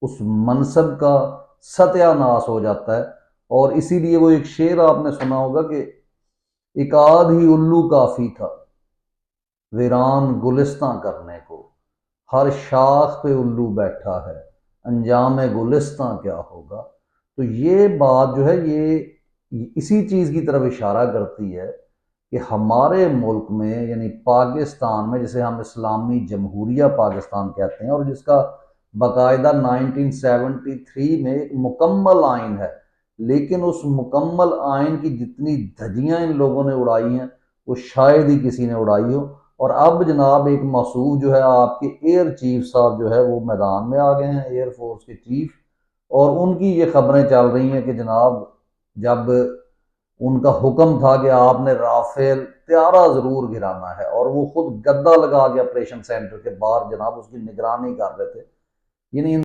उस मनसब का सत्यानाश हो जाता है। और इसीलिए वो एक शेर आपने सुना होगा कि एक आध ही उल्लू काफी था वीरान गुलिस्तां करने को, हर शाख पे उल्लू बैठा है, अंजाम गुलिस्तां क्या होगा। तो ये बात जो है ये इसी चीज़ की तरफ इशारा करती है कि हमारे मुल्क में यानी पाकिस्तान में, जिसे हम इस्लामी जमहूरिया पाकिस्तान कहते हैं और जिसका बाकायदा 1973 में एक मुकम्मल आइन है, लेकिन उस मुकम्मल आइन की जितनी धज्जियां इन लोगों ने उड़ाई हैं वो शायद ही किसी ने उड़ाई हो। और अब जनाब एक मसूद जो है आपके एयर चीफ साहब जो है वो मैदान में आ गए हैं, एयरफोर्स के चीफ। और उनकी ये खबरें चल रही हैं कि जनाब जब उनका हुक्म था कि आपने राफेल त्यारा जरूर गिराना है, और वो खुद गद्दा लगा के ऑपरेशन सेंटर के बाहर जनाब उसकी निगरानी कर रहे थे। यानी